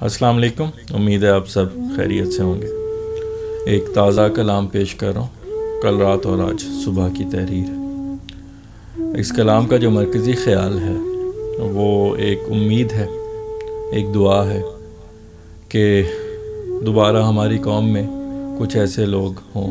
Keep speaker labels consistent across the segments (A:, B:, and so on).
A: السلام علیکم، امید ہے آپ سب خیریت سے ہوں گے۔ ایک تازہ کلام پیش کر رہا ہوں، کل رات اور آج صبح کی تحریر۔ اس کلام کا جو مرکزی خیال ہے وہ ایک امید ہے، ایک دعا ہے کہ دوبارہ ہماری قوم میں کچھ ایسے لوگ ہوں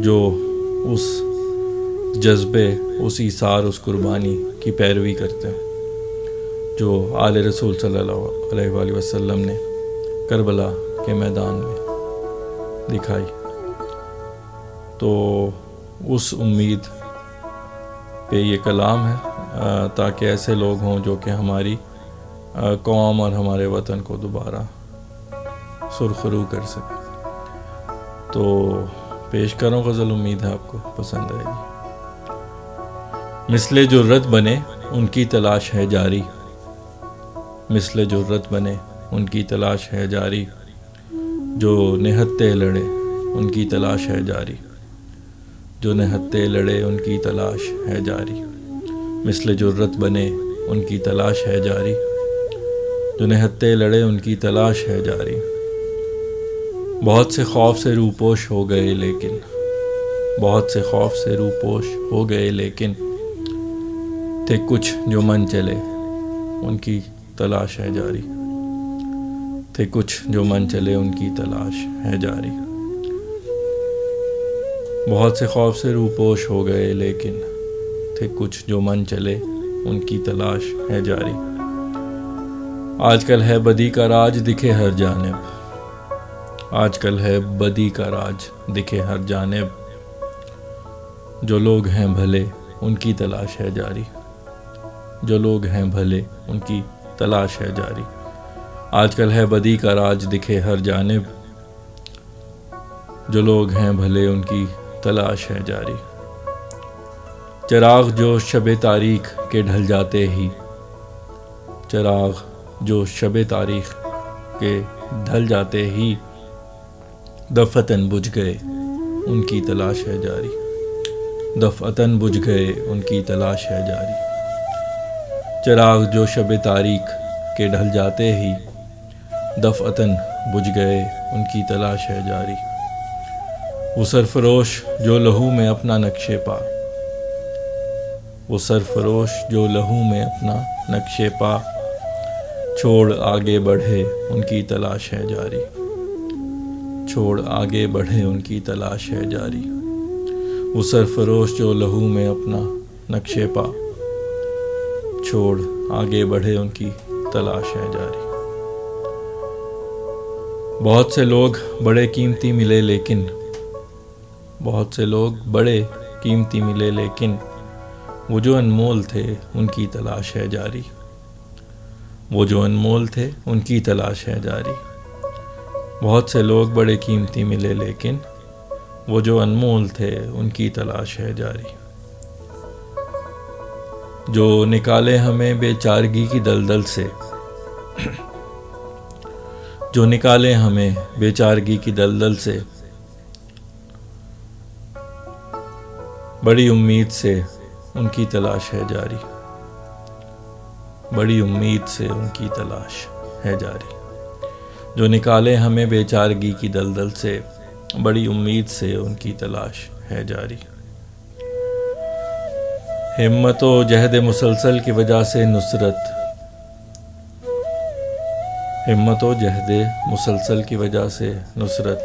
A: جو اس جذبے، اس ایثار، اس قربانی کی پیروی کرتے ہیں جو آل رسول صلی اللہ علیہ وآلہ وسلم نے کربلا کے میدان میں دکھائی۔ تو اس امید پہ یہ کلام ہے تاکہ ایسے لوگ ہوں جو کہ ہماری قوم اور ہمارے وطن کو دوبارہ سرخرو کر سکے۔ تو پیش کروں غزل، امید ہے آپ کو پسند آئے گی۔ مثل جرت بنے ان کی تلاش ہے جاری، مثل جرت بنے ان کی تلاش ہے جاری، جو نہتے لڑے ان کی تلاش ہے جاری، جو نہتے لڑے ان کی تلاش ہے جاری، مثل جرت بنے ان کی تلاش ہے جاری، جو نہتے لڑے ان کی تلاش ہے جاری۔ بہت سے خوف سے روپوش ہو گئے لیکن، بہت سے خوف سے روپوش ہو گئے لیکن، تھے کچھ جو من چلے ان کی تلاش ہے جاری، تھے کچھ جو من چلے ان کی تلاش ہے جاری۔ بہت سے خوف سے روپوش ہو گئے لیکن، تھے کچھ جو من چلے ان کی تلاش ہے جاری۔ آج کل ہے بدی کا راج دکھے ہر جانب، آج کل ہے بدی کا راج دکھے ہر جانب، جو لوگ ہیں بھلے ان کی تلاش ہے جاری، جو لوگ ہیں بھلے ان کی تلاش ہے جاری۔ آج کل ہے بدی کا راج دکھے ہر جانب، جو لوگ ہیں بھلے ان کی تلاش ہے جاری۔ چراغ جو شب تاریک کے ڈھل جاتے ہی، چراغ جو شب تاریخ کے ڈھل جاتے ہی، دفعتاً بجھ گئے ان کی تلاش ہے جاری، دفعتاً بجھ گئے ان کی تلاش ہے جاری۔ چراغ جو شب تاریک کے ڈھل جاتے ہی، دفعتاً بجھ گئے ان کی تلاش ہے جاری۔ وہ سرفروش جو لہو میں اپنا نقش پا، وہ سرفروش جو لہو میں اپنا نقش پا، چھوڑ آگے بڑھے ان کی تلاش ہے جاری، چھوڑ آگے بڑھے ان کی تلاش ہے جاری۔ وہ سرفروش جو لہو میں اپنا نقش پا، چھوڑ آگے بڑھے ان کی تلاش ہے جاری۔ بہت سے لوگ بڑے قیمتی ملے لیکن، بہت سے لوگ بڑے قیمتی ملے لیکن، وہ جو انمول تھے ان کی تلاش ہے جاری، وہ جو انمول تھے ان کی تلاش ہے جاری۔ بہت سے لوگ بڑے قیمتی ملے لیکن، وہ جو انمول تھے ان کی تلاش ہے جاری۔ جو نکالے ہمیں بے چارگی کی دلدل سے، جو نکالے ہمیں بے چارگی کی دلدل سے، بڑی امید سے ان کی تلاش ہے جاری، بڑی امید سے ان کی تلاش ہے جاری۔ جو نکالے ہمیں بے چارگی کی دلدل سے، بڑی امید سے ان کی تلاش ہے جاری۔ ہمت و جہد مسلسل کی وجہ سے نصرت، ہمت و جہد مسلسل کی وجہ سے نصرت،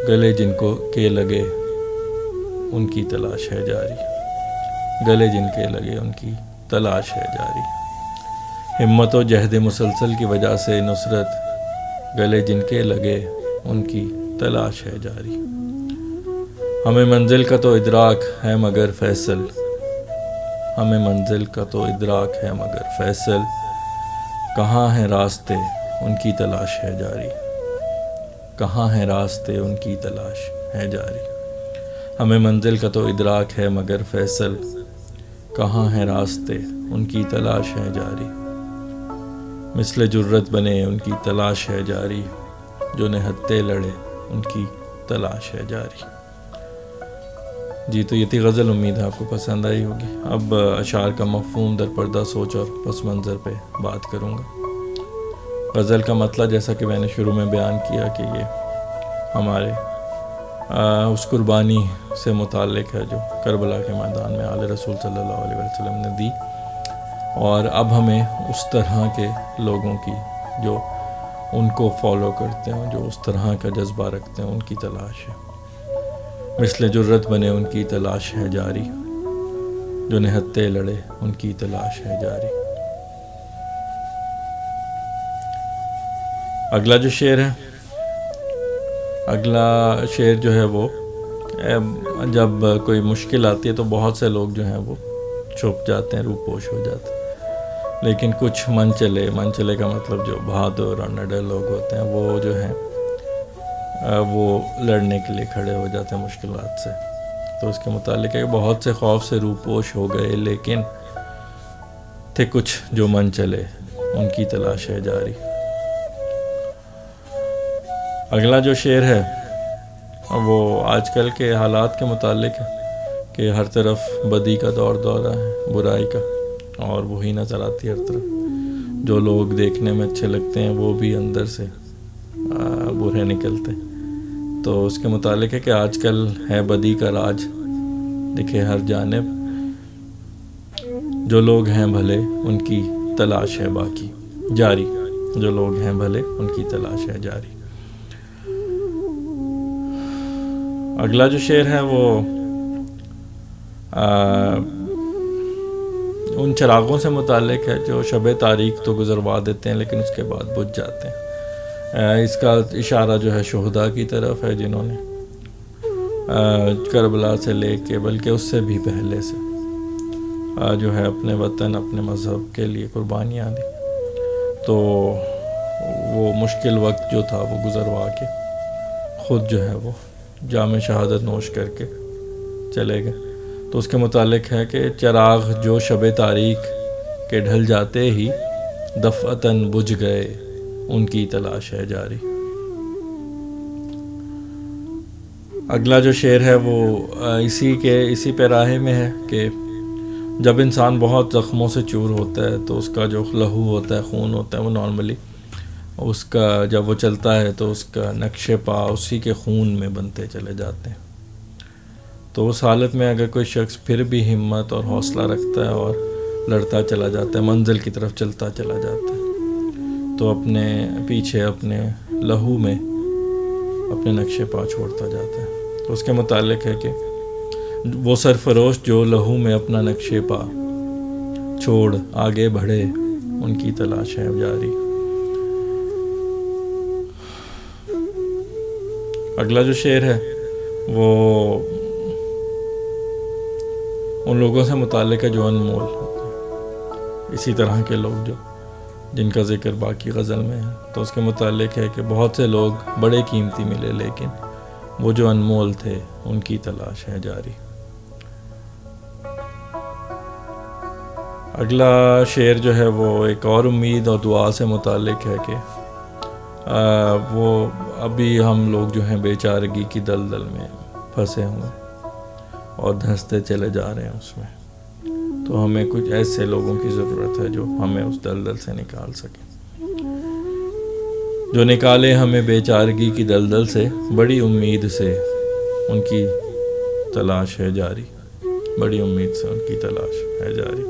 A: گلے جن کو کے لگے ان کی تلاش ہے جاری، گلے جن کے لگے ان کی تلاش ہے جاری۔ ہمت و جہد مسلسل کی وجہ سے نصرت، گلے جن کے لگے ان کی تلاش ہے جاری۔ ہمیں منزل کا تو ادراک ہے مگر فیصل، ہمیں منزل کا تو ادراک ہے مگر فیصل، کہاں ہیں راستے ان کی تلاش ہے جاری، کہاں ہیں راستے ان کی تلاش ہے جاری۔ ہمیں منزل کا تو ادراک ہے مگر فیصل، کہاں ہیں راستے ان کی تلاش ہے جاری۔ مثل جرت بنے ان کی تلاش ہے جاری، جو نہتے لڑے ان کی تلاش ہے جاری۔ جی تو یہ تھی غزل، امید ہے آپ کو پسند آئی ہوگی۔ اب اشعار کا مفہوم در پردہ سوچ اور پس منظر پہ بات کروں گا۔ غزل کا مطلب جیسا کہ میں نے شروع میں بیان کیا کہ یہ ہمارے اس قربانی سے متعلق ہے جو کربلا کے میدان میں آل رسول صلی اللہ علیہ وسلم نے دی، اور اب ہمیں اس طرح کے لوگوں کی جو ان کو فالو کرتے ہیں، جو اس طرح کا جذبہ رکھتے ہیں، ان کی تلاش ہے۔ مثل جرت بنے ان کی تلاش ہے جاری، جو نہتے لڑے ان کی تلاش ہے جاری۔ اگلا جو شعر ہے، اگلا شعر جو ہے وہ جب کوئی مشکل آتی ہے تو بہت سے لوگ جو ہیں وہ چھپ جاتے ہیں، روپوش ہو جاتے ہیں، لیکن کچھ من چلے کا مطلب جو بہادر اور نڈر لوگ ہوتے ہیں وہ جو ہیں وہ لڑنے کے لیے کھڑے ہو جاتے ہیں مشکلات سے۔ تو اس کے متعلق ہے کہ بہت سے خوف سے روپوش ہو گئے، لیکن تھے کچھ جو من چلے ان کی تلاش ہے جاری۔ اگلا جو شعر ہے وہ آج کل کے حالات کے متعلق ہے کہ ہر طرف بدی کا دورہ ہے، برائی کا، اور وہی نظر آتی ہے ہر طرف۔ جو لوگ دیکھنے میں اچھے لگتے ہیں وہ بھی اندر سے برے نکلتے ہیں۔ تو اس کے متعلق ہے کہ آج کل ہے بدی کا راج دکھے ہر جانب، جو لوگ ہیں بھلے ان کی تلاش ہے باقی جاری، جو لوگ ہیں بھلے ان کی تلاش ہے جاری۔ اگلا جو شعر ہے وہ ان چراغوں سے متعلق ہے جو شب تاریک تو گزروا دیتے ہیں لیکن اس کے بعد بجھ جاتے ہیں۔ اس کا اشارہ جو ہے شہداء کی طرف ہے جنہوں نے کربلا سے لے کے بلکہ اس سے بھی پہلے سے جو ہے اپنے وطن، اپنے مذہب کے لیے قربانیاں دی۔ تو وہ مشکل وقت جو تھا وہ گزروا کے خود جو ہے وہ جام شہادت نوش کر کے چلے گئے۔ تو اس کے متعلق ہے کہ چراغ جو شب تاریک کے ڈھل جاتے ہی دفعتاً بجھ گئے ان کی تلاش ہے جاری۔ اگلا جو شعر ہے وہ اسی پیراہے میں ہے کہ جب انسان بہت زخموں سے چور ہوتا ہے تو اس کا جو لہو ہوتا ہے، خون ہوتا ہے، وہ نارملی اس کا جب وہ چلتا ہے تو اس کا نقش پا اسی کے خون میں بنتے چلے جاتے ہیں۔ تو اس حالت میں اگر کوئی شخص پھر بھی ہمت اور حوصلہ رکھتا ہے اور لڑتا چلا جاتا ہے، منزل کی طرف چلتا چلا جاتا ہے، تو اپنے پیچھے اپنے لہو میں اپنے نقش پا چھوڑتا جاتا ہے۔ تو اس کے متعلق ہے کہ وہ سرفروش جو لہو میں اپنا نقش پا چھوڑ آگے بڑھے ان کی تلاش ہے جاری۔ اگلا جو شعر ہے وہ ان لوگوں سے متعلق ہے جو انمول ہوتے ہیں، اسی طرح کے لوگ جن کا ذکر باقی غزل میں ہے۔ تو اس کے متعلق ہے کہ بہت سے لوگ بڑے قیمتی ملے لیکن وہ جو انمول تھے ان کی تلاش ہے جاری۔ اگلا شعر جو ہے وہ ایک اور امید اور دعا سے متعلق ہے کہ وہ ابھی ہم لوگ جو ہیں بیچارگی کی دلدل میں پھنسے ہوئے اور دھنستے چلے جا رہے ہیں اس میں۔ تو ہمیں کچھ ایسے لوگوں کی ضرورت ہے جو ہمیں اس دلدل سے نکال سکیں، جو نکالے ہمیں بیچارگی کی دلدل سے، بڑی امید سے ان کی تلاش ہے جاری، بڑی امید سے ان کی تلاش ہے جاری۔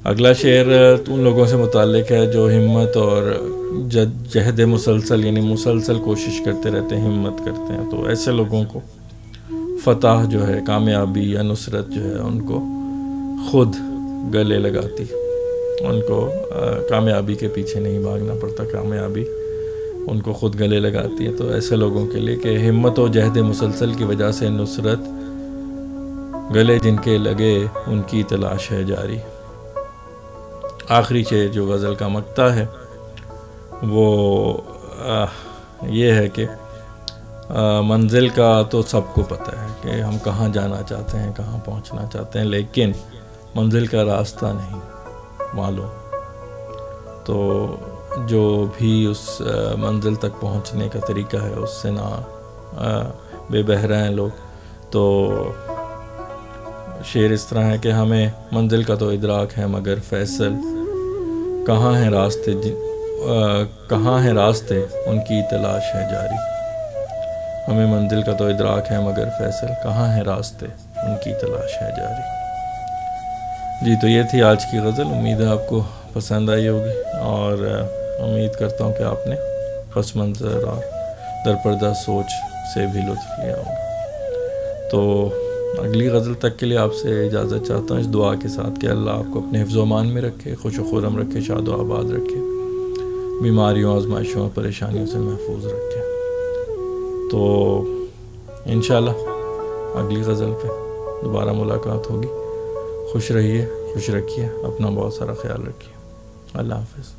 A: اگلا شعر ان لوگوں سے متعلق ہے جو ہمت اور جہد مسلسل یعنی مسلسل کوشش کرتے رہتے ہیں، ہمت کرتے ہیں۔ تو ایسے لوگوں کو فتح جو ہے، کامیابی یا نصرت جو ہے ان کو خود گلے لگاتی، ان کو کامیابی کے پیچھے نہیں بھاگنا پڑتا، کامیابی ان کو خود گلے لگاتی ہے۔ تو ایسے لوگوں کے لیے کہ ہمت و جہد مسلسل کی وجہ سے نصرت گلے جن کے لگے ان کی تلاش ہے جاری۔ آخری شعر جو غزل کا مقطع ہے وہ یہ ہے کہ منزل کا تو سب کو پتہ ہے کہ ہم کہاں جانا چاہتے ہیں، کہاں پہنچنا چاہتے ہیں، لیکن منزل کا راستہ نہیں معلوم۔ تو جو بھی اس منزل تک پہنچنے کا طریقہ ہے اس سے نہ بے بہرہ ہیں لوگ۔ تو شعر اس طرح ہے کہ ہمیں منزل کا تو ادراک ہے مگر فیصل کہاں ہیں راستے کہاں ہیں راستے ان کی تلاش ہے جاری، ہمیں منزل کا تو ادراک ہے مگر فیصل کہاں ہیں راستے ان کی تلاش ہے جاری۔ جی تو یہ تھی آج کی غزل، امید ہے آپ کو پسند آئی ہوگی، اور امید کرتا ہوں کہ آپ نے پس منظر اور درپردہ سوچ سے بھی لطف لیا ہوگا۔ تو اگلی غزل تک کے لیے آپ سے اجازت چاہتا ہوں، اس دعا کے ساتھ کہ اللہ آپ کو اپنے حفظ و امان میں رکھے، خوش و خرم رکھے، شاد و آباد رکھے، بیماریوں، آزمائشوں اور پریشانیوں سے محفوظ رکھے۔ تو انشاءاللہ اگلی غزل پہ دوبارہ ملاقات ہوگی۔ خوش رہیے، خوش رکھیے، اپنا بہت سارا خیال رکھیے۔ اللہ حافظ۔